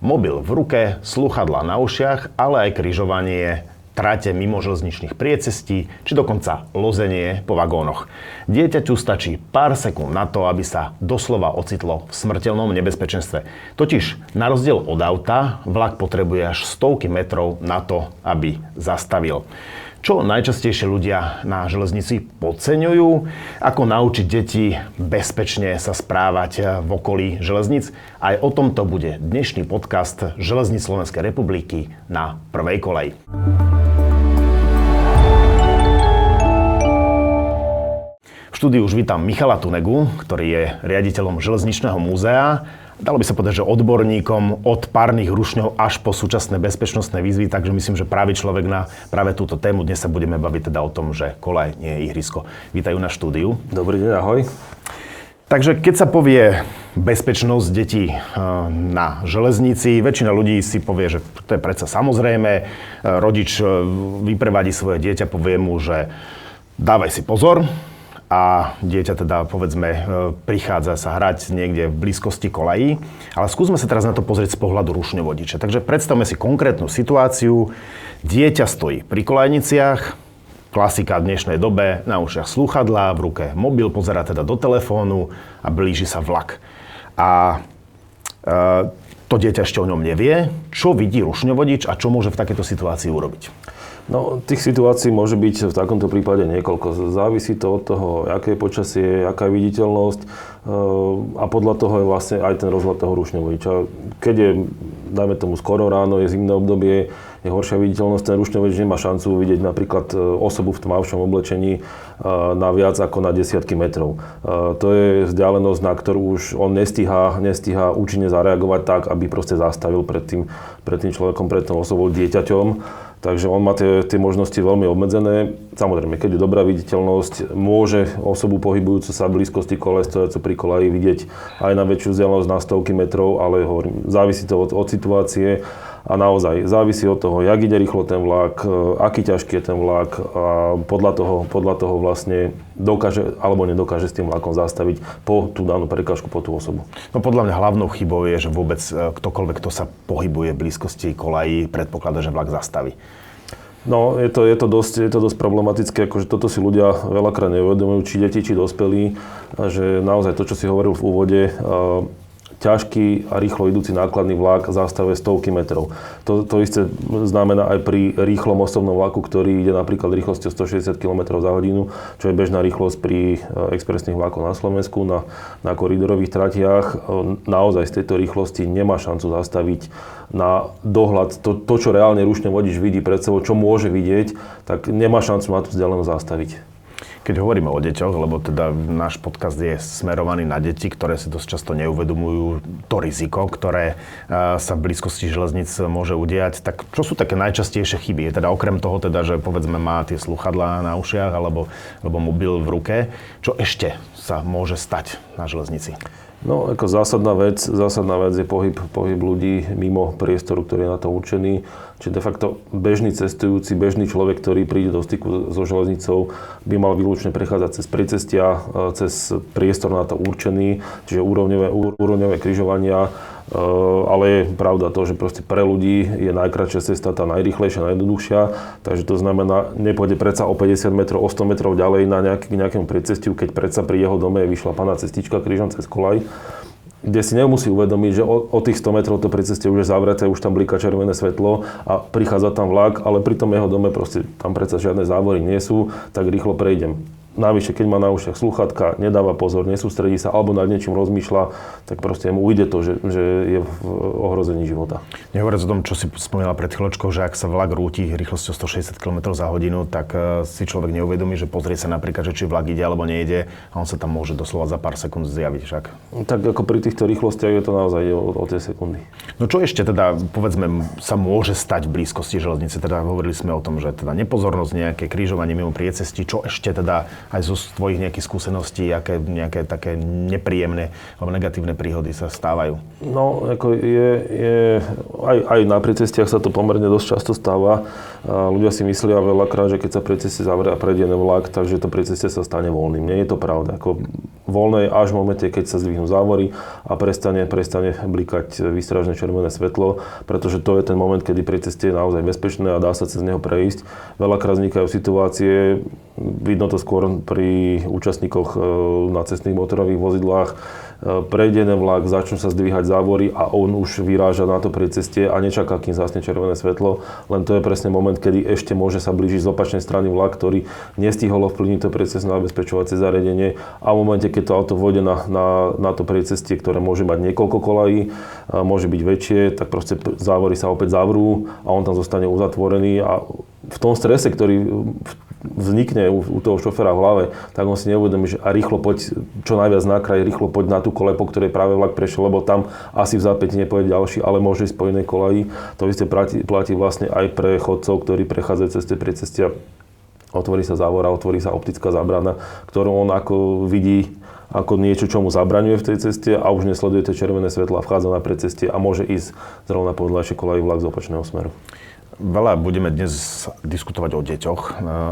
Mobil v ruke, slúchadlá na ušiach, ale aj križovanie, trate mimo železničných priecestí, či dokonca lozenie po vagónoch. Dieťaťu stačí pár sekúnd na to, aby sa doslova ocitlo v smrteľnom nebezpečenstve. Totiž na rozdiel od auta, vlak potrebuje až stovky metrov na to, aby zastavil. Čo najčastejšie ľudia na železnici podceňujú? Ako naučiť deti bezpečne sa správať v okolí železnic? Aj o tomto bude dnešný podcast Železníc Slovenskej republiky na prvej koleji. V štúdiu už vítam Michala Tunegu, ktorý je riaditeľom Železničného múzea. Dalo by sa povedať, že odborníkom od párnych rušňov až po súčasné bezpečnostné výzvy, takže myslím, že práve človek na práve túto tému. Dnes sa budeme baviť teda o tom, že koľaj nie je ihrisko. Vítajú na štúdiu. Dobrý deň, ahoj. Takže keď sa povie bezpečnosť detí na železnici, väčšina ľudí si povie, že to je predsa samozrejme. Rodič vyprevadí svoje dieťa, povie mu, že dávaj si pozor. A dieťa teda, povedzme, prichádza sa hrať niekde v blízkosti kolají. Ale skúsme sa teraz na to pozrieť z pohľadu rušňovodiča. Takže predstavme si konkrétnu situáciu. Dieťa stojí pri kolajniciach, klasika v dnešnej dobe, na ušiach slúchadlá, v ruke mobil, pozerá teda do telefónu a blíži sa vlak. A to dieťa ešte o ňom nevie, čo vidí rušňovodič a čo môže v takejto situácii urobiť. No, tých situácií môže byť v takomto prípade niekoľko. Závisí to od toho, aké je počasie, aká je viditeľnosť a podľa toho je vlastne aj ten rozhľad toho rušňovodiča. Keď je, dajme tomu, skoro ráno, je zimné obdobie, je horšia viditeľnosť, ten rušňovodič nemá šancu vidieť napríklad osobu v tmavšom oblečení na viac ako na desiatky metrov. To je vzdialenosť, na ktorú už on nestíha účinne zareagovať tak, aby proste zastavil pred tým človekom, pred tou osobou, dieťaťom. Takže on má tie možnosti veľmi obmedzené. Samozrejme, keď je dobrá viditeľnosť, môže osobu pohybujúcu sa v blízkosti kole, stojúcu pri kolaji, vidieť aj na väčšiu vzdialenosť na stovky metrov, ale hovorím, závisí to od situácie a naozaj závisí od toho, jak ide rýchlo ten vlak, aký ťažký je ten vlak a podľa toho vlastne dokáže alebo nedokáže s tým vlakom zastaviť po tú danú prekážku, po tú osobu. No podľa mňa hlavnou chybou je, že vôbec ktokoľvek, kto sa pohybuje v blízkosti kolají, predpokladá, že vlak zastaví. No, je to dosť problematické, akože toto si ľudia veľakrát neuvedomujú, či deti, či dospelí, že naozaj to, čo si hovoril v úvode, ťažký a rýchlo idúci nákladný vlak zastavuje stovky metrov. To isté znamená aj pri rýchlom osobnom vlaku, ktorý ide napríklad rýchlosťou 160 km za hodinu, čo je bežná rýchlosť pri expresných vlakoch na Slovensku, na koridorových tratiach. Naozaj z tejto rýchlosti nemá šancu zastaviť na dohľad. To čo reálne rušňovodič vidí pred sebou, čo môže vidieť, tak nemá šancu na tú vzdialenosť zastaviť. Keď hovoríme o deťoch, lebo teda náš podcast je smerovaný na deti, ktoré si dosť často neuvedomujú to riziko, ktoré sa v blízkosti železníc môže udiať, tak čo sú také najčastejšie chyby? Je teda okrem toho, teda, že povedzme má tie slúchadlá na ušiach alebo mobil v ruke, čo ešte sa môže stať na železnici? No, ako zásadná vec je pohyb ľudí mimo priestoru, ktorý je na to určený. Čiže de facto bežný cestujúci, bežný človek, ktorý príde do styku so železnicou, by mal výlučne prechádzať cez pricestia, cez priestor na to určený, čiže úrovňové križovania. Ale je pravda to, že proste pre ľudí je najkratšia cesta tá najrýchlejšia, najjednoduchšia. Takže to znamená, nepôjde predsa o 50 metrov, o 100 metrov ďalej na nejakému pricestiu, keď predsa pri jeho dome je vyšlapaná cestička krížom cez kolaj, kde si nemusí uvedomiť, že o tých 100 metrov to pricestie už je zavreté, už tam blíka červené svetlo a prichádza tam vlak, ale pri tom jeho dome proste tam predsa žiadne závory nie sú, tak rýchlo prejdem. Navyše, keď má na ušiach slúchadka, nedáva pozor, nesústredí sa alebo nad niečím rozmýšľa, tak proste mu ujde to, že je v ohrození života. Nehovoriac o tom, čo si spomínala pred chvíľočkou, že ak sa vlak rúti rýchlosťou 160 km za hodinu, tak si človek neuvedomí, že pozrie sa napríklad, že či vlak ide alebo nejde a on sa tam môže doslova za pár sekúnd zjaviť však. Tak ako pri týchto rýchlostiach je to naozaj o tie sekundy. No čo ešte teda, povedzme, sa môže stať v blízkosti železnice? Teda hovorili sme o tom, že teda nepozornosť, nejaké križovanie mimo priecestí, čo ešte teda aj zo tvojich nejakých skúseností, nejaké také nepríjemné alebo negatívne príhody sa stávajú? No, ako aj na priecestiach sa to pomerne dosť často stáva. Ľudia si myslia veľakrát, že keď sa priecestie zavrie a prejde vlak, takže to priecestie sa stane voľným. Nie je to pravda. voľnej až v momente, keď sa zdvihnú závory a prestane blikať výstražné červené svetlo, pretože to je ten moment, kedy pri ceste je naozaj bezpečné a dá sa cez neho prejsť. Veľakrát vznikajú situácie, vidno to skôr pri účastníkoch na cestných motorových vozidlách, prejde jeden vlak, začnú sa zdvíhať závory a on už vyráža na to pri ceste a nečaká, kým zasne červené svetlo, len to je presne moment, kedy ešte môže sa blížiť z opačnej strany vlak, ktorý nestihol ovplyvniť to predcestné zabezpečovacie zariadenie a v momente, keď to auto vôjde na to predcestie, ktoré môže mať niekoľko kolají, môže byť väčšie, tak proste závory sa opäť zavrú a on tam zostane uzatvorený a v tom strese, ktorý vznikne u toho šoféra v hlave, tak on si neuvedomí, že a rýchlo poď, čo najviac na kraj, rýchlo poď na tú kolej, po ktorej práve vlak prešiel, lebo tam asi v zápäti nepôjde ďalší, ale môže ísť po inej kolaji. To isté platí vlastne aj pre chodcov, ktorí prechádzajú cez tie predcestia. Otvorí sa závora, otvorí sa optická zábrana, ktorú on ako vidí ako niečo, čo mu zabraňuje v tej ceste a už nesleduje tie červené svetlá, vchádza na predcestie a môže ísť zrovna po vedľajšej kolaji vlak z opačného smeru. Veľa budeme dnes diskutovať o deťoch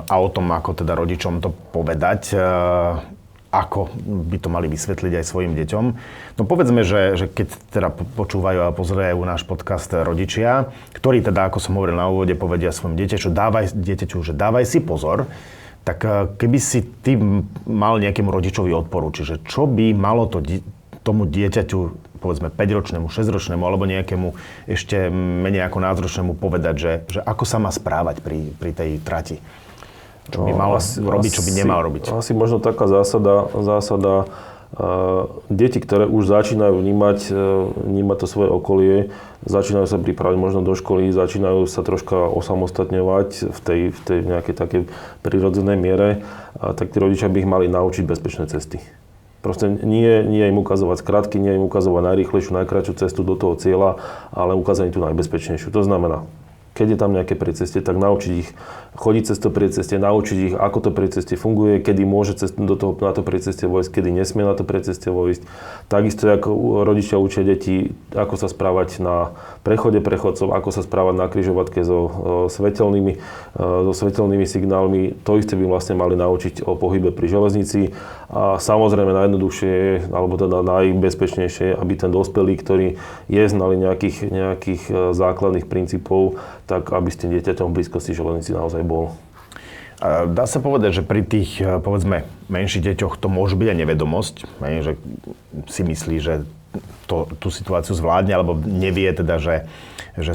a o tom, ako teda rodičom to povedať, ako by to mali vysvetliť aj svojim deťom. No povedzme, že keď teda počúvajú a pozerajú náš podcast rodičia, ktorí teda, ako som hovoril na úvode, povedia svojim dieťaťu, že dávaj si pozor, tak keby si ty mal nejakému rodičovi odporučiť, že čo by malo tomu dieťaťu, povedzme 5-ročnému, 6-ročnému alebo nejakému ešte menej ako nácročnému povedať, že ako sa má správať pri tej trati. Čo by mal robiť, čo by nemal robiť. Asi možno taká zásada deti, ktoré už začínajú vnímať to svoje okolie, začínajú sa pripravať možno do školy, začínajú sa troška osamostatňovať v tej nejakej takej prirodzenej miere, tak tí rodičia by ich mali naučiť bezpečné cesty. Proste nie im ukazovať skratky, nie im ukazovať najrýchlejšiu, najkratšiu cestu do toho cieľa, ale ukázať tú najbezpečnejšiu. To znamená, keď je tam nejaké predcestie, tak naučiť ich chodiť cez to predcestie, naučiť ich, ako to predcestie funguje, kedy môže na to predcestie vojsť, kedy nesmie na to predcestie vojsť. Takisto ako rodičia učia deti, ako sa správať na prechode prechodcov, ako sa správať na križovatke so svetelnými signálmi. To isté by vlastne mali naučiť o pohybe pri železnici. A samozrejme najjednoduchšie, alebo teda najbezpečnejšie, aby ten dospelý, ktorý je znali nejakých základných princípov, tak aby s tým dieťaťom v blízkosti železnici naozaj bol. Dá sa povedať, že pri tých, povedzme, menších deťoch to môže byť aj nevedomosť, že si myslí, že tú situáciu zvládne, alebo nevie teda, že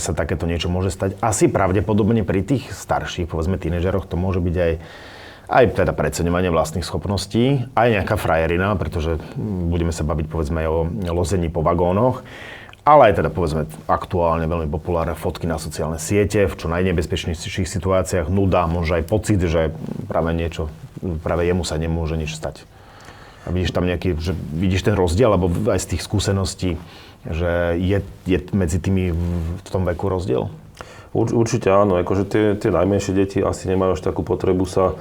sa takéto niečo môže stať. Asi pravdepodobne pri tých starších, povedzme, tínedžeroch to môže byť aj teda preceňovanie vlastných schopností, aj nejaká frajerina, pretože budeme sa baviť, povedzme, aj o lození po vagónoch. Ale aj teda, povedzme, aktuálne veľmi populárne fotky na sociálne siete, v čo najnebezpečnejších situáciách, nuda, možno aj pocit, že práve jemu sa nemôže nič stať. A vidíš tam vidíš ten rozdiel, alebo aj z tých skúseností, že je medzi tými v tom veku rozdiel? Určite áno, akože tie najmenšie deti asi nemajú až takú potrebu sa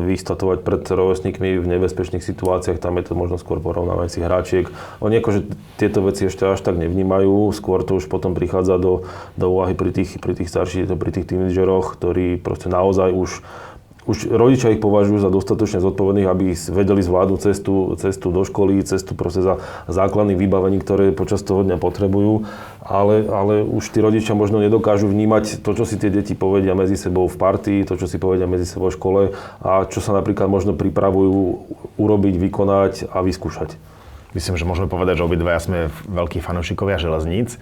vystatovať pred rovesníkmi v nebezpečných situáciách, tam je to možno skôr porovnávajúcich hráčiek. Oni akože tieto veci ešte až tak nevnímajú, skôr to už potom prichádza do úvahy pri tých starších, pri tých tínedžeroch, ktorí proste naozaj už rodičia ich považujú za dostatočne zodpovedných, aby vedeli zvládnuť cestu do školy, cestu proste za základných vybavení, ktoré počas toho dňa potrebujú. Ale už tí rodičia možno nedokážu vnímať to, čo si tie deti povedia medzi sebou v partii, to, čo si povedia medzi sebou v škole a čo sa napríklad možno pripravujú urobiť, vykonať a vyskúšať. Myslím, že môžeme povedať, že obidvaja sme veľkí fanúšikovia železníc.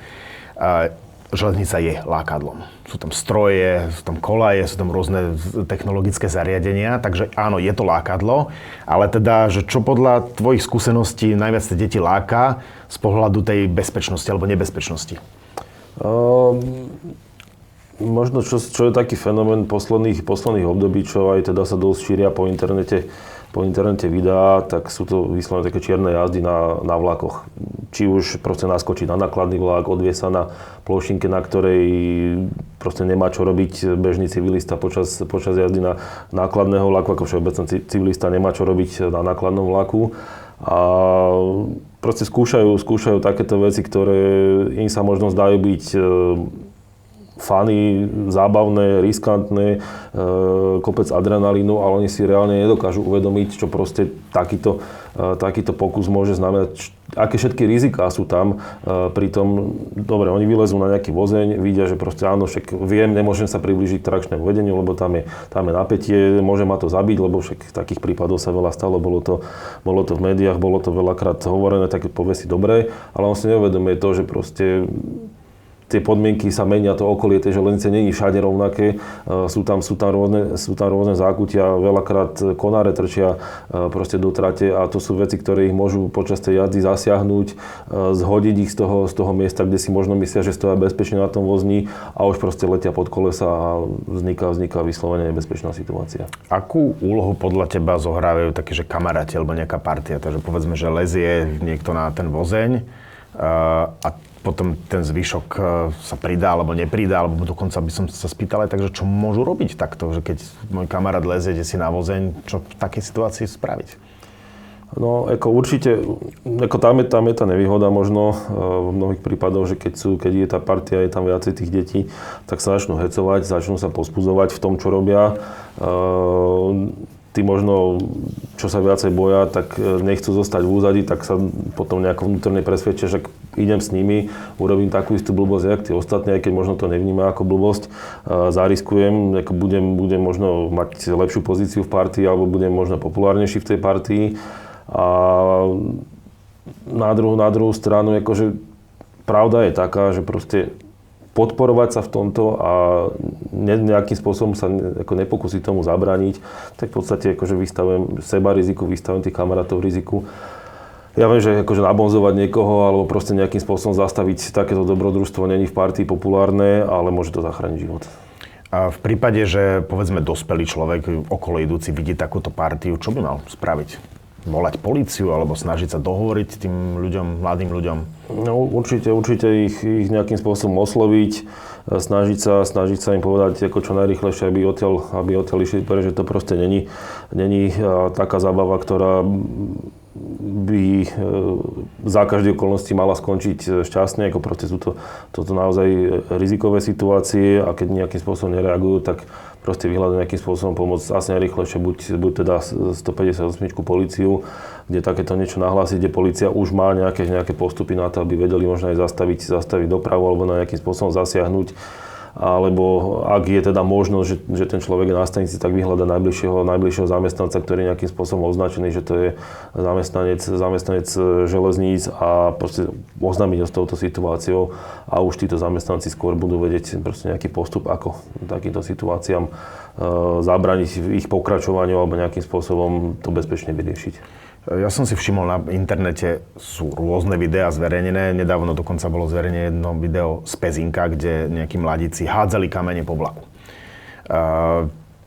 Železnica je lákadlom. Sú tam stroje, sú tam kolaje, sú tam rôzne technologické zariadenia, takže áno, je to lákadlo, ale teda, že čo podľa tvojich skúseností najviac tie deti láka z pohľadu tej bezpečnosti alebo nebezpečnosti? Možno, čo je taký fenomén posledných období, čo aj teda sa dosť šíria po internete videá, tak sú to vyslovene také čierne jazdy na vlakoch. Či už proste naskočiť na nákladný vlak, odvie sa na plošinke, na ktorej proste nemá čo robiť bežný civilista počas jazdy na nákladného vlaku, ako všeobecný civilista nemá čo robiť na nákladnom vlaku. A proste skúšajú takéto veci, ktoré im sa možno zdajú byť funny, zábavné, riskantné, kopec adrenalínu, ale oni si reálne nedokážu uvedomiť, čo proste takýto pokus môže znamenať, aké všetky riziká sú tam. Pritom, dobre, oni vylezú na nejaký vozeň, vidia, že proste áno, však viem, nemôžem sa priblížiť k trakčnému vedeniu, lebo tam je napätie, môže ma to zabiť, lebo však takých prípadov sa veľa stalo, bolo to v médiách, bolo to veľakrát hovorené, tak povie si dobre, ale on si neuvedomuje to, že proste tie podmienky sa menia, to okolie tej železnice nie je všade rovnaké. Sú tam rôzne zákutia, veľakrát konáre trčia proste do trate a to sú veci, ktoré ich môžu počas tej jazdy zasiahnuť, zhodiť ich z toho miesta, kde si možno myslia, že stoja bezpečne na tom vozni a už proste letia pod kolesa a vzniká vyslovene nebezpečná situácia. Akú úlohu podľa teba zohrávajú také, že kamaráti alebo nejaká partia? Takže povedzme, že lezie niekto na ten vozeň a potom ten zvyšok sa pridá alebo nepridá, alebo dokonca by som sa spýtal aj tak, že čo môžu robiť takto, že keď môj kamarát lezie si na vozeň, čo v takej situácii spraviť? No, určite, tam je tá nevýhoda možno v mnohých prípadoch, že keď je tá partia, je tam viacej tých detí, tak sa začnú hecovať, začnú sa povzbudzovať v tom, čo robia. Tí možno, čo sa viacej boja, tak nechcú zostať v úzadí, tak sa potom nejako vnútorne presvedčia, že idem s nimi, urobím takú istú blbosť, jak tí ostatní, aj keď možno to nevníma ako blbosť, zariskujem, budem možno mať lepšiu pozíciu v partii, alebo budem možno populárnejší v tej partii. A na druhú stranu, pravda je taká, že proste podporovať sa v tomto a nejakým spôsobom sa nepokúsiť tomu zabrániť, tak v podstate vystavujem seba riziku, vystavujem tých kamarátov riziku. Ja viem, že nabonzovať niekoho alebo proste nejakým spôsobom zastaviť takéto dobrodružstvo není v partii populárne, ale môže to zachrániť život. A v prípade, že povedzme dospelý človek, okolo idúci, vidí takúto partiu, čo by mal spraviť? Volať políciu alebo snažiť sa dohovoriť tým ľuďom, mladým ľuďom? No určite ich nejakým spôsobom osloviť, snažiť sa im povedať čo najrýchlejšie, aby odtiaľ išli, pretože to proste není taká zábava, ktorá by za každej okolnosti mala skončiť šťastne, proste sú toto naozaj rizikové situácie a keď nejakým spôsobom nereagujú, tak proste vyhľadajú nejakým spôsobom pomôcť asi najrýchlejšie, buď teda 158 políciu, kde takéto niečo nahlásiť, kde polícia už má nejaké postupy na to, aby vedeli možno aj zastaviť dopravu alebo na nejakým spôsobom zasiahnuť. Alebo ak je teda možnosť, že ten človek je na stanici, tak vyhľada najbližšieho zamestnanca, ktorý je nejakým spôsobom označený, že to je zamestnanec železníc a proste oznámiť ho s touto situáciou a už títo zamestnanci skôr budú vedieť proste nejaký postup, ako takýmto situáciám zabrániť v ich pokračovaniu alebo nejakým spôsobom to bezpečne vyriešiť. Ja som si všimol, na internete sú rôzne videá zverejnené. Nedávno dokonca bolo zverejnené jedno video z Pezinka, kde nejakí mladíci hádzali kamene po vlaku.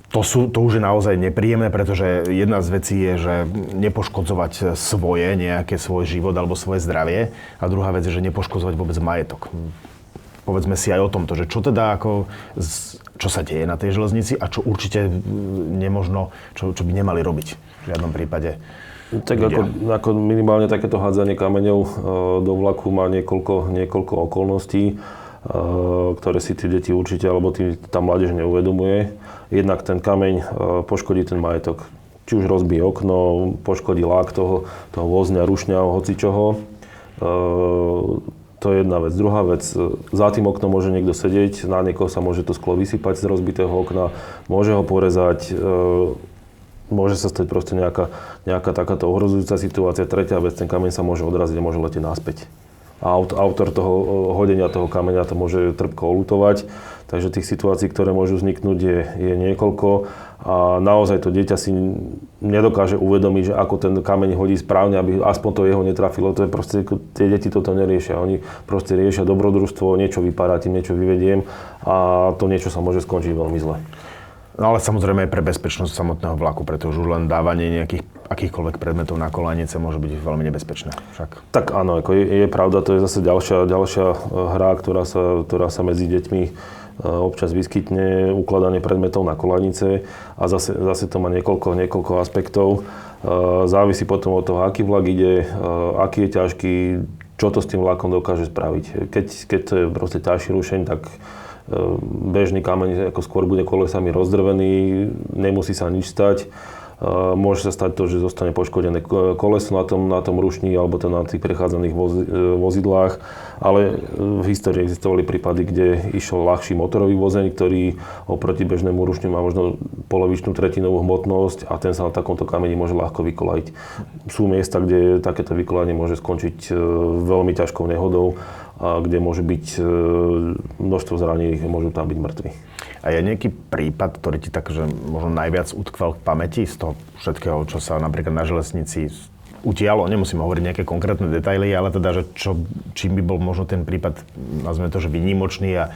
To už je naozaj nepríjemné, pretože jedna z vecí je, že nepoškodzovať svoj život alebo svoje zdravie. A druhá vec je, že nepoškodzovať vôbec majetok. Povedzme si aj o tomto, že čo teda čo sa deje na tej železnici a čo určite nemožno, čo by nemali robiť v žiadnom prípade. Tak ako minimálne takéto hádzanie kameňov do vlaku má niekoľko okolností, ktoré si tie deti určite, alebo tá mládež neuvedomuje. Jednak ten kameň poškodí ten majetok. Či už rozbije okno, poškodí lák toho vozňa, rušňa, hocičoho. To je jedna vec. Druhá vec, za tým oknom môže niekto sedieť, na niekoho sa môže to sklo vysypať z rozbitého okna, môže ho porezať, môže sa stať proste nejaká takáto ohrozujúca situácia. Tretia vec, ten kameň sa môže odraziť a môže letieť naspäť. A autor toho hodenia toho kameňa to môže trpko oľutovať. Takže tých situácií, ktoré môžu vzniknúť, je niekoľko. A naozaj to dieťa si nedokáže uvedomiť, že ako ten kameň hodí správne, aby aspoň to jeho netrafilo. To je proste, tie deti toto neriešia. Oni proste riešia dobrodružstvo, niečo vyparátim, niečo vyvediem a to niečo sa môže skončiť veľmi zle. No ale samozrejme aj pre bezpečnosť samotného vlaku, pretože už len dávanie nejakých akýchkoľvek predmetov na kolajnice môže byť veľmi nebezpečné. Však. Tak áno, je pravda, to je zase ďalšia hra, ktorá sa medzi deťmi občas vyskytne, ukladanie predmetov na kolajnice a zase to má niekoľko aspektov. Závisí potom od toho, aký vlak ide, aký je ťažký, čo to s tým vlakom dokáže spraviť. Keď to je proste ťažší rušeň, tak bežný kameň ako skôr bude kolesami rozdrvený, nemusí sa nič stať. Môže sa stať to, že zostane poškodené koleso na tom rušni alebo na tých prechádzaných vozidlách, ale v histórii existovali prípady, kde išiel ľahší motorový vozeň, ktorý oproti bežnému rušňu má možno polovičnú tretinovú hmotnosť a ten sa na takomto kameni môže ľahko vykolajiť. Sú miesta, kde takéto vykolanie môže skončiť veľmi ťažkou nehodou a kde môže byť množstvo zranených, môžu tam byť mŕtvi. A je nejaký prípad, ktorý ti tak, že možno najviac utkvel v pamäti z toho všetkého, čo sa napríklad na železnici udialo? Nemusím hovoriť nejaké konkrétne detaily, ale teda, že čím by bol možno ten prípad, nazvime to, že výnimočný a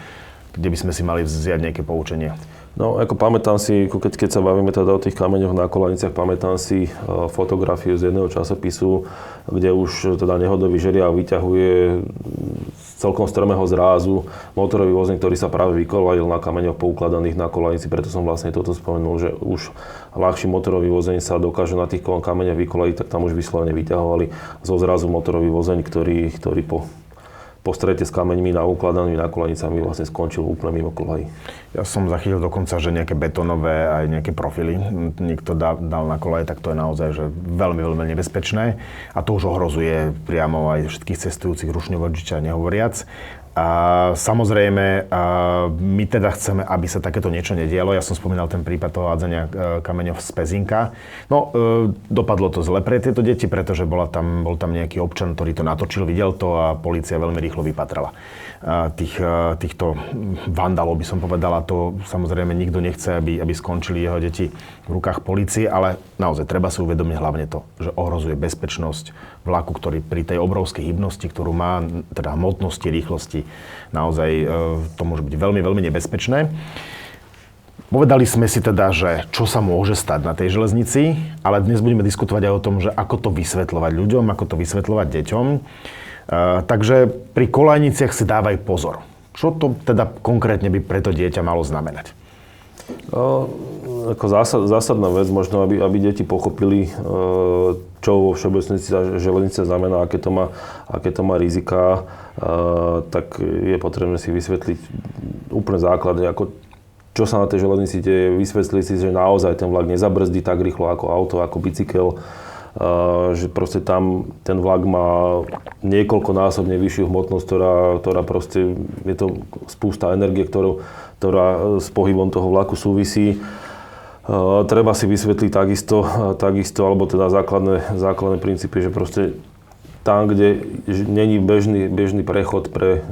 kde by sme si mali vziať nejaké poučenie? No, ako pamätám si, keď sa bavíme teda o tých kameňoch na kolaniciach, pamätám si fotografiu z jedného časopisu, kde už teda nehodový žeriav vyťahuje z celkom strmého zrázu motorový vozeň, ktorý sa práve vykolajil na kameňoch poukladaných na kolanici. Preto som vlastne toto spomenul, že už ľahší motorový vozeň sa dokáže na tých kameňoch vykolajiť, tak tam už vyslovene vyťahovali zo zrazu motorový vozeň, ktorý po strete s kameňmi na ukladanými na kolanicami vlastne skončil úplne mimo kolají. Ja som zachytil dokonca, že nejaké betónové aj nejaké profily niekto dal na kolaje, tak to je naozaj že veľmi, veľmi nebezpečné. A to už ohrozuje priamo aj všetkých cestujúcich rušňovodiča nehovoriac. A samozrejme, my teda chceme, aby sa takéto niečo nedialo. Ja som spomínal ten prípad toho hádzania kameňov z Pezinka. No, dopadlo to zle pre tieto deti, pretože bol tam nejaký občan, ktorý to natočil, videl to a polícia veľmi rýchlo vypatrala. Týchto vandalov by som povedala, to samozrejme nikto nechce, aby skončili jeho deti v rukách polície, ale naozaj treba si uvedomiť hlavne to, že ohrozuje bezpečnosť vlaku, ktorý pri tej obrovskej hybnosti, ktorú má, teda hmotnosti, rýchlosti, naozaj to môže byť veľmi, veľmi nebezpečné. Povedali sme si teda, že čo sa môže stať na tej železnici, ale dnes budeme diskutovať aj o tom, že ako to vysvetľovať ľuďom, ako to vysvetľovať deťom. Takže pri kolajniciach si dávaj pozor. Čo to teda konkrétne by pre to dieťa malo znamenať? Ako zásadná vec, možno aby deti pochopili, čo vo všeobecnosti železnica znamená, aké to má rizika, tak je potrebné si vysvetliť úplne základy, ako čo sa na tej železnici deje, vysvetliť si, že naozaj ten vlak nezabrzdí tak rýchlo ako auto, ako bicykel, že proste tam ten vlak má niekoľkonásobne vyššiu hmotnosť, ktorá proste, je to spústa energie, ktorá s pohybom toho vlaku súvisí. Treba si vysvetliť takisto alebo teda základné princípy, že proste tam, kde není bežný prechod pre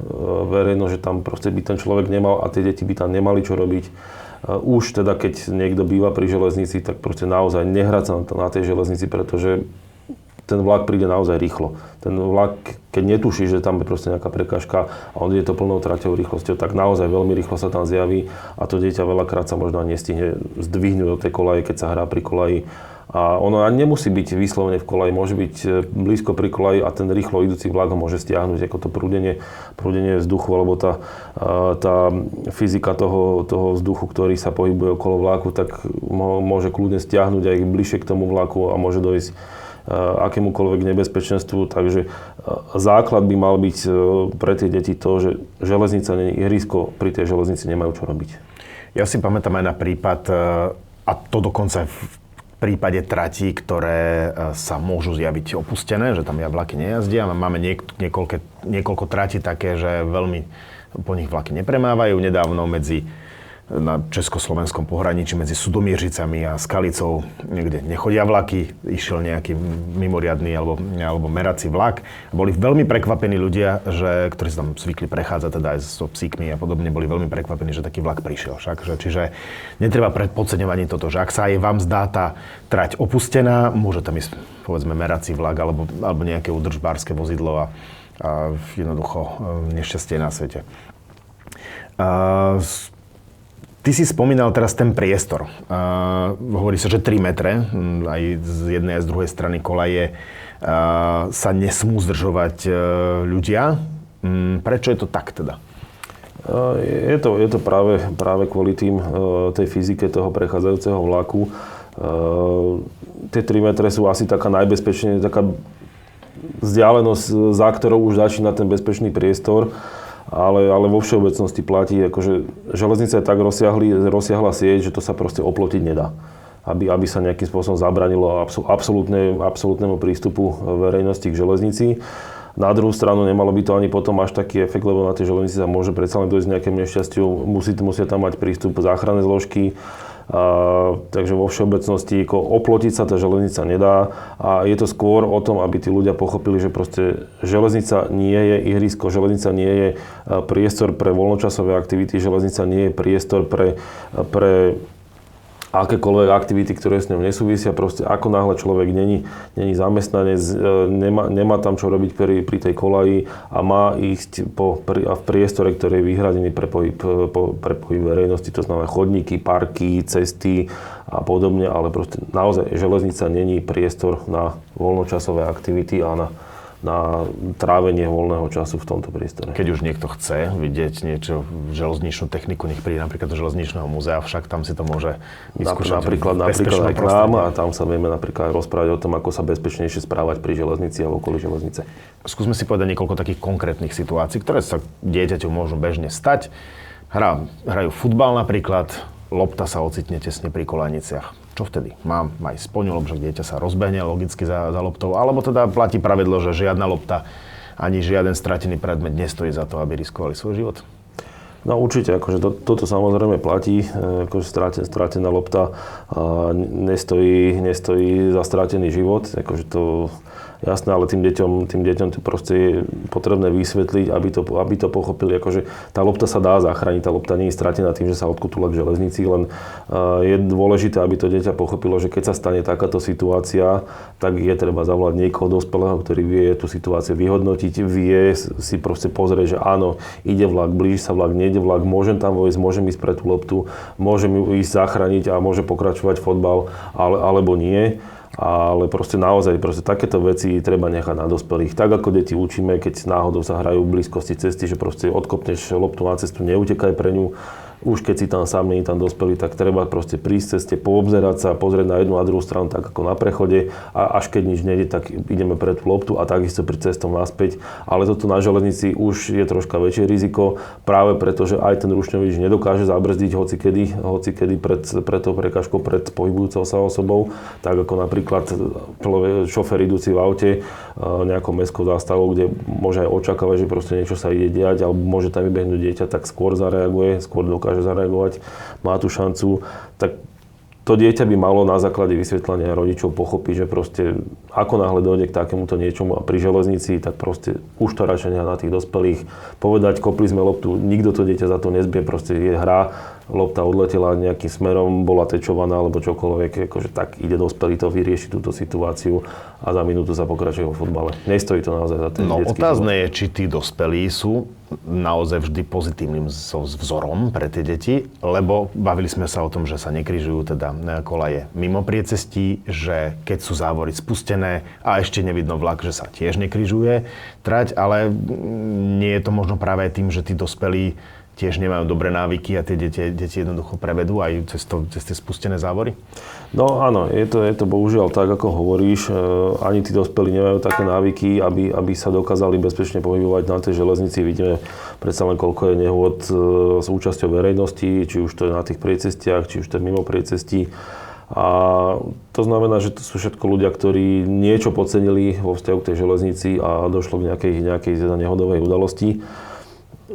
verejnosť, že tam proste by ten človek nemal a tie deti by tam nemali čo robiť. Už teda, keď niekto býva pri železnici, tak proste naozaj nehrať sa na tej železnici, pretože ten vlak príde naozaj rýchlo. Ten vlak, keď netuší, že tam je proste nejaká prekážka a on ide to plnou traťou rýchlosťou, tak naozaj veľmi rýchlo sa tam zjaví a to dieťa veľakrát sa možno nestihne zdvihnúť do tej kolaje, keď sa hrá pri kolaji. A ono ani nemusí byť vyslovene v kolaji, môže byť blízko pri kolaji a ten rýchlo idúci vlak ho môže stiahnuť, ako to prúdenie vzduchu, alebo tá fyzika toho vzduchu, ktorý sa pohybuje okolo vlaku, tak môže kľudne stiahnuť aj bližšie k tomu vlaku a môže dojsť akémukoľvek nebezpečenstvu. Takže základ by mal byť pre tie deti to, že železnica nie je ihrisko, pri tej železnici nemajú čo robiť. Ja si pamätám aj na prípad, a to dokonca v prípade tratí, ktoré sa môžu zjaviť opustené, že tam vlaky nejazdia. Máme niekoľko tratí také, že veľmi po nich vlaky nepremávajú. Nedávno na československom pohraničí medzi Sudomieřicami a Skalicou niekde nechodia vlaky. Išiel nejaký mimoriadny alebo merací vlak. Boli veľmi prekvapení ľudia, ktorí sa tam zvykli prechádzať teda aj so psíkmi a podobne, boli veľmi prekvapení, že taký vlak prišiel. Čiže netreba podceňovať ani toto, že ak sa aj vám zdá tá trať opustená, môže tam ísť povedzme merací vlak alebo nejaké údržbárske vozidlo a jednoducho nešťastie na svete. Ty si spomínal teraz ten priestor. Hovorí sa, že 3 metre, aj z jednej a z druhej strany kolaje sa nesmú zdržovať ľudia. Prečo je to tak teda? Je to práve kvôli tej fyzike toho prechádzajúceho vlaku. Tie 3 metre sú asi taká najbezpečnejšia, taká vzdialenosť, za ktorou už začína ten bezpečný priestor. ale vo všeobecnosti platí, akože železnica je tak rozsiahla sieť, že to sa proste oplotiť nedá. Aby sa nejakým spôsobom zabranilo absolútnemu prístupu verejnosti k železnici. Na druhú stranu nemalo by to ani potom až taký efekt, lebo na tej železnici sa môže predsa len dojsť k nejakému nešťastiu, musia tam mať prístup záchranné zložky. Takže vo všeobecnosti oplotiť sa tá železnica nedá a je to skôr o tom, aby tí ľudia pochopili, že proste železnica nie je ihrisko, železnica nie je priestor pre voľnočasové aktivity, železnica nie je priestor pre akékoľvek aktivity, ktoré s ňou nesúvisia. Proste ako náhle človek není zamestnanec, nemá tam čo robiť pri tej kolaji a má ísť v priestore, ktorý je vyhradený pre pohyb verejnosti, to znamená chodníky, parky, cesty a podobne, ale proste naozaj železnica není priestor na voľnočasové aktivity a na trávenie voľného času v tomto priestore. Keď už niekto chce vidieť niečo, železničnú techniku, nech príde napríklad do železničného múzea, však tam si to môže vyskúšať napríklad aj k nám a tam sa vieme napríklad rozprávať o tom, ako sa bezpečnejšie správať pri železnici a v okolí železnice. Skúsme si povedať niekoľko takých konkrétnych situácií, ktoré sa dieťaťu môžu bežne stať. Hrajú futbal napríklad, lopta sa ocitne tesne pri kolaniciach. Čo vtedy? Mám aj spoňu, lebo že dieťa sa rozbehne logicky za loptou, alebo teda platí pravidlo, že žiadna lopta ani žiaden stratený predmet nestojí za to, aby riskovali svoj život? No určite, akože toto samozrejme platí, akože stratená lopta nestojí za stratený život, akože to jasné, ale tým deťom to proste je potrebné vysvetliť, aby to pochopili. Akože tá lopta sa dá zachrániť, tá lopta nie je stratená tým, že sa odkutula k železnici, len je dôležité, aby to dieťa pochopilo, že keď sa stane takáto situácia, tak je treba zavolať niekoho dospelého, ktorý vie tú situáciu vyhodnotiť, vie si proste pozrieť, že áno, ide vlak, blíži sa vlak, nejde vlak, môžem tam vojsť, môžem ísť pre tú loptu, môžem ju ísť zachrániť a môže pokračovať fotbal, alebo nie. Ale proste naozaj takéto veci treba nechať na dospelých. Tak ako deti učíme, keď náhodou sa hrajú v blízkosti cesty, že proste odkopneš loptu na cestu, neutekaj pre ňu. Už keď si tam sám, nie je tam dospelý, tak treba proste prísť ceste, poobzerať sa, pozrieť na jednu a druhú stranu tak ako na prechode a až keď nič nejde, tak ideme pre tú loptu a takisto pri cestom naspäť. Ale toto na železnici už je troška väčšie riziko, práve preto, že aj ten rušňovič nedokáže zabrzdiť hocikedy pred tou prekažkou, pred pohybujúcou sa osobou, tak ako napríklad šofér idúci v aute nejakou mestskou zástavou, kde môže aj očakávať, že proste niečo sa ide diať alebo môže tam vybehnúť dieťa, tak skôr zareaguje, skôr dokáže zareagovať, má tú šancu, tak to dieťa by malo na základe vysvetlenia rodičov pochopiť, že proste ako náhle dojde k takémuto niečomu a pri železnici, tak proste už to radšej nechá na tých dospelých. Povedať, kopli sme loptu, nikto to dieťa za to nezbie, proste je hra, lopta odletela nejakým smerom, bola tečovaná alebo čokoľvek, akože tak ide dospelý to vyriešiť túto situáciu a za minútu sa pokračuje vo futbale. Nestojí to naozaj za ten detský otázne život. je, či tí dospelí sú naozaj vždy pozitívnym vzorom pre tie deti, lebo bavili sme sa o tom, že sa nekrižujú teda kolaje mimo priecestí, že keď sú závory spustené a ešte nevidno vlak, že sa tiež nekrižuje trať, ale nie je to možno práve aj tým, že tí dospelí tiež nemajú dobré návyky a tie deti jednoducho prevedú aj cez tie spustené závory? No áno, je to bohužiaľ tak, ako hovoríš. Ani tí dospelí nemajú také návyky, aby sa dokázali bezpečne pohybovať na tej železnici. Vidíme predsa len, koľko je nehôd s účasťou verejnosti, či už to je na tých priecestiach, či už to je mimo priecestí. A to znamená, že to sú všetko ľudia, ktorí niečo podcenili vo vzťahu k tej železnici a došlo k nejakej nehodovej udalosti.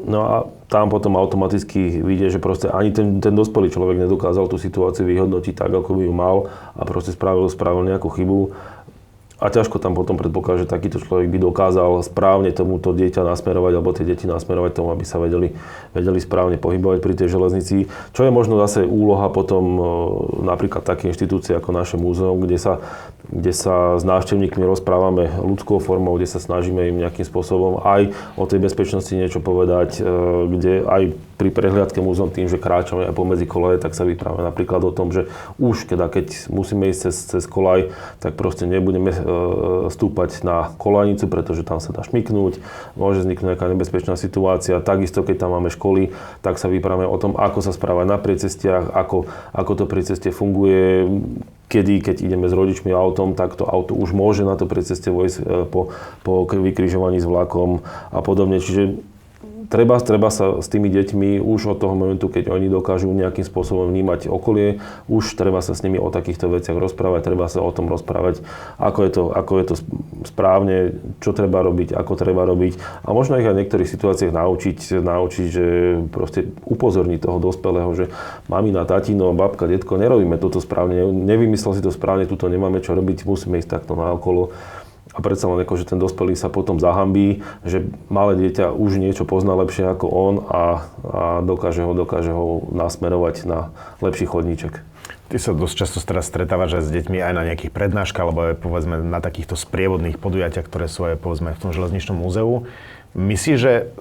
No a tam potom automaticky vidie, že proste ani ten dospelý človek nedokázal tú situáciu vyhodnotiť tak, ako by ju mal a proste spravil nejakú chybu. A ťažko tam potom predpokladá, že takýto človek by dokázal správne tomuto dieťa nasmerovať alebo tie deti nasmerovať tomu, aby sa vedeli správne pohybovať pri tej železnici. Čo je možno zase úloha potom napríklad také inštitúcie ako naše múzeum, kde sa s návštevníkmi rozprávame ľudskou formou, kde sa snažíme im nejakým spôsobom aj o tej bezpečnosti niečo povedať, kde aj pri prehliadke múzeum tým, že kráčame aj pomedzi koleje, tak sa vyprávame napríklad o tom, že už keď musíme ísť cez kolaj, tak proste nebudeme stúpať na kolajnicu, pretože tam sa dá šmyknúť, môže vzniknúť nejaká nebezpečná situácia. Takisto, keď tam máme školy, tak sa vyprávame o tom, ako sa správať na priecestiach, ako to pri ceste funguje, keď ideme s rodičmi autom, tak to auto už môže na to prieceste vojsť po vykrižovaní s vlakom a podobne. Čiže treba sa s tými deťmi už od toho momentu, keď oni dokážu nejakým spôsobom vnímať okolie, už treba sa s nimi o takýchto veciach rozprávať, treba sa o tom rozprávať, ako je to správne, čo treba robiť, ako treba robiť. A možno ich aj v niektorých situáciách naučiť, že proste upozorniť toho dospelého, že mamina, tatino, babka, detko, nerobíme toto správne, nevymyslel si to správne, tuto nemáme čo robiť, musíme ísť takto naokolo. A predsa len že ten dospelý sa potom zahambí, že malé dieťa už niečo pozná lepšie ako on a dokáže ho nasmerovať na lepší chodníček. Ty sa dosť často teraz stretávaš aj s deťmi aj na nejakých prednáškach, alebo aj povedzme na takýchto sprievodných podujatiach, ktoré sú aj povedzme v tom železničnom múzeu. Myslíš, že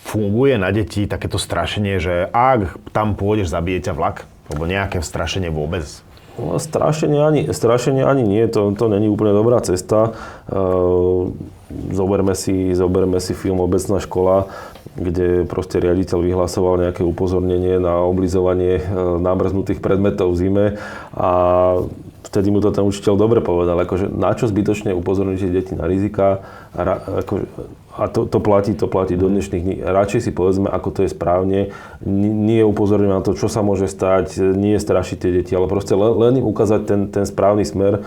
funguje na deti takéto strašenie, že ak tam pôjdeš, zabije ťa vlak? Alebo nejaké strašenie vôbec? No, strašenie ani nie, to není úplne dobrá cesta. Zoberme si film Obecná škola, kde proste riaditeľ vyhlasoval nejaké upozornenie na oblizovanie namrznutých predmetov v zime a vtedy mu to ten učiteľ dobre povedal, akože na čo zbytočne upozorníte deti na rizika a to platí do dnešných dní. Radšej si povedzme, ako to je správne, nie upozorňujem na to, čo sa môže stať, nie strašiť tie deti, ale proste len im ukázať ten správny smer,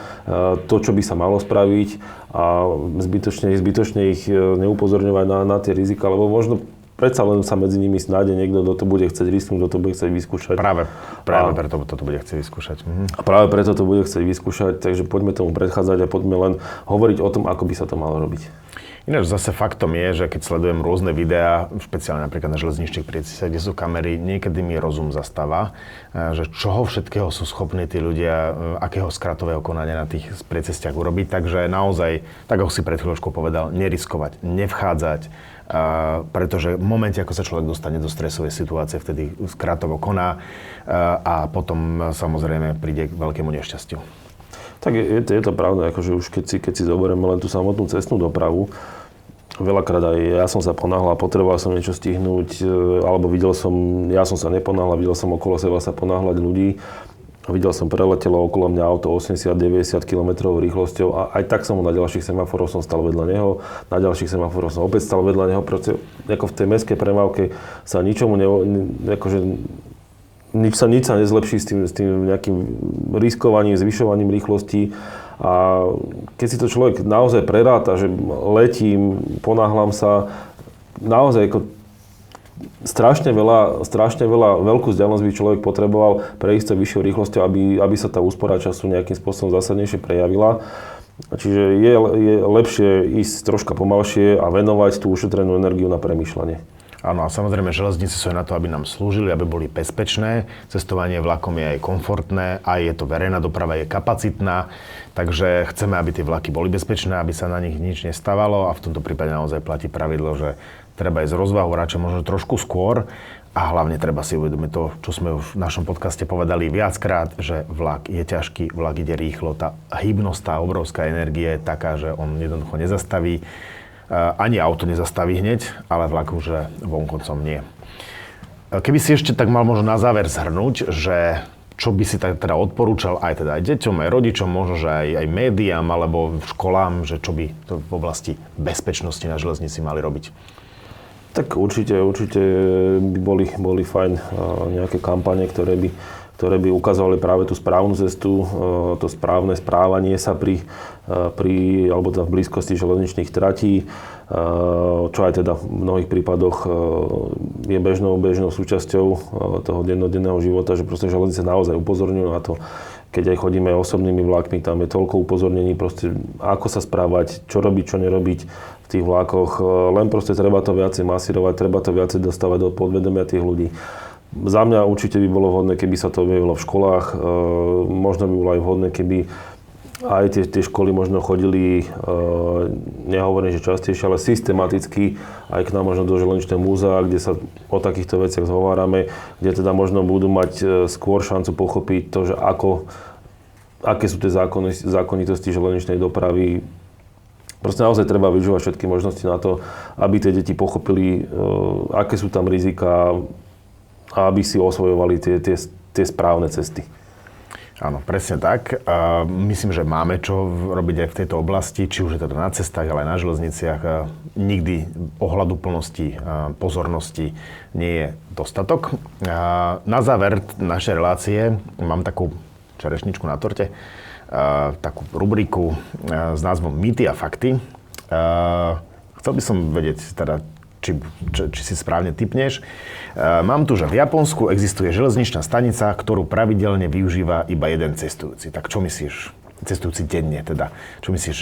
to, čo by sa malo spraviť a zbytočne ich neupozorňovať na tie rizika, lebo možno predsa len sa medzi nimi snáde niekto, kto to bude chcieť risknúť, kto to bude chcieť vyskúšať. Práve preto to bude chcieť vyskúšať. A práve preto to bude chcieť vyskúšať, takže poďme tomu predchádzať a poďme len hovoriť o tom, ako by sa to malo robiť. Ináč zase faktom je, že keď sledujem rôzne videá, špeciálne napríklad na železničných priecestiach, kde sú kamery, niekedy mi rozum zastáva, že čoho všetkého sú schopní tí ľudia, akého skratového konania na tých priecestiach urobiť. Takže naozaj, tak ako si pred chvíľočkou povedal, neriskovať, nevchádzať, pretože v momente, ako sa človek dostane do stresovej situácie, vtedy skratovo koná a potom samozrejme príde k veľkému nešťastiu. Tak je to pravda, akože už keď si zoberieme len tú samotnú cestnú dopravu, veľakrát aj ja som sa ponáhľal, potreboval som niečo stihnúť, alebo ja som sa neponáhľal, videl som okolo seba sa ponáhľať ľudí, videl som preletelo okolo mňa auto 80-90 km rýchlosťou a aj tak som na ďalších semaforoch som stal vedľa neho, na ďalších semaforoch som opäť stal vedľa neho, proste ako v tej mestskej premávke sa ničomu nič sa nezlepší s tým nejakým riskovaním, zvyšovaním rýchlosti. A keď si to človek naozaj preráta, že letím, ponáhľam sa, naozaj ako strašne veľa veľkú vzdialenosť by človek potreboval prejsť vyššou rýchlosťou, aby sa tá úspora času nejakým spôsobom zásadnejšie prejavila. Čiže je lepšie ísť troška pomalšie a venovať tú ušetrenú energiu na premýšľanie. Áno, a samozrejme železnice sú na to, aby nám slúžili, aby boli bezpečné. Cestovanie vlakom je aj komfortné, aj je to verejná doprava, je kapacitná. Takže chceme, aby tie vlaky boli bezpečné, aby sa na nich nič nestávalo a v tomto prípade naozaj platí pravidlo, že treba ísť z rozvahu radšej možno trošku skôr a hlavne treba si uvedomiť to, čo sme v našom podcaste povedali viackrát, že vlak je ťažký, vlak ide rýchlo, tá hybnosť, tá obrovská energia je taká, že on jednoducho nezastaví. Ani auto nezastaví hneď, ale vlak už vonkoncom nie. Keby si ešte tak mal možno na záver zhrnúť, že čo by si teda odporúčal aj deťom, aj rodičom, možno že aj médiám alebo školám, že čo by to v oblasti bezpečnosti na železnici mali robiť? Tak určite by boli fajn nejaké kampane, ktoré by ukazovali práve tú správnu cestu, to správne správanie sa alebo teda v blízkosti železničných tratí, čo aj teda v mnohých prípadoch je bežnou súčasťou toho dennodenného života, že proste železnice naozaj upozorňujú na to, keď aj chodíme osobnými vlakmi, tam je toľko upozornení, proste ako sa správať, čo robiť, čo nerobiť v tých vlakoch, len proste treba to viacej masírovať, treba to viacej dostávať do podvedomia tých ľudí. Za mňa určite by bolo vhodné, keby sa to objavilo v školách. Možno by bolo aj vhodné, keby aj tie školy možno chodili, nehovorím, že častejšie, ale systematicky aj k nám možno do železničného múzea, kde sa o takýchto veciach zhovárame, kde teda možno budú mať skôr šancu pochopiť to, že aké sú tie zákonitosti železničnej dopravy. Proste naozaj treba využívať všetky možnosti na to, aby tie deti pochopili, aké sú tam riziká, a aby si osvojovali tie správne cesty. Áno, presne tak. Myslím, že máme čo robiť aj v tejto oblasti, či už je teda na cestách, ale aj na železniciach. Nikdy ohľaduplnosti, pozornosti nie je dostatok. Na záver našej relácie mám takú čerešničku na torte, takú rubriku s názvom Mýty a fakty. Chcel by som vedieť, teda, či si správne tipneš. Mám tu, že v Japonsku existuje železničná stanica, ktorú pravidelne využíva iba jeden cestujúci. Tak čo myslíš? Cestujúci denne teda. Čo myslíš,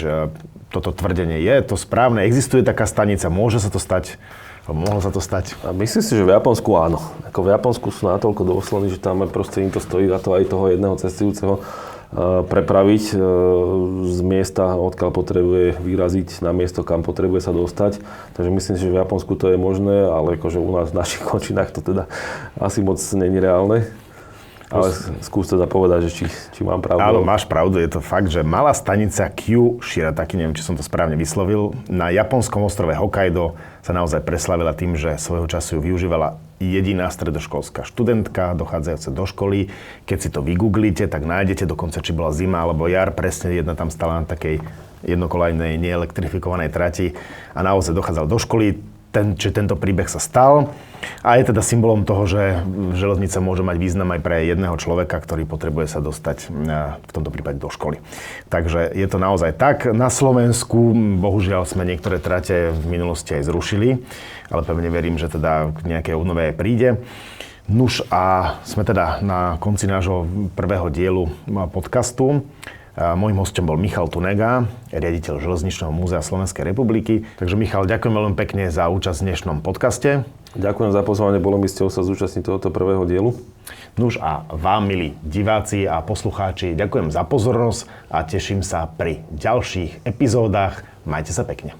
toto tvrdenie je to správne? Existuje taká stanica? Môže sa to stať? Mohlo sa to stať? A myslím si, že v Japonsku áno. Ako v Japonsku sú natoľko dôslední, že tam proste im to stojí za to aj toho jedného cestujúceho prepraviť z miesta, odkiaľ potrebuje vyraziť na miesto, kam potrebuje sa dostať. Takže myslím si, že v Japonsku to je možné, ale akože u nás v našich končinách to teda asi moc není reálne. Ale skús teda povedať, že či mám pravdu. Áno, máš pravdu. Je to fakt, že malá stanica Kyushirataki, neviem, či som to správne vyslovil, na japonskom ostrove Hokkaido sa naozaj preslavila tým, že svojho času ju využívala jediná stredoškolská študentka, dochádzajúca do školy. Keď si to vygooglíte, tak nájdete dokonca, či bola zima alebo jar. Presne jedna tam stala na takej jednokolajnej, neelektrifikovanej trati a naozaj dochádzal do školy. Tento príbeh sa stal a je teda symbolom toho, že železnica môže mať význam aj pre jedného človeka, ktorý potrebuje sa dostať v tomto prípade do školy. Takže je to naozaj tak. Na Slovensku bohužiaľ sme niektoré trate v minulosti aj zrušili, ale pevne verím, že teda k nejakej obnove aj príde. Nuž a sme teda na konci nášho prvého dielu podcastu. Mojím hosťom bol Michal Tunega, riaditeľ Železničného múzea Slovenskej republiky. Takže Michal, ďakujem veľmi pekne za účasť v dnešnom podcaste. Ďakujem za pozvanie, bolo mi cťou sa zúčastniť tohoto prvého dielu. Nuž a vám, milí diváci a poslucháči, ďakujem za pozornosť a teším sa pri ďalších epizódach. Majte sa pekne.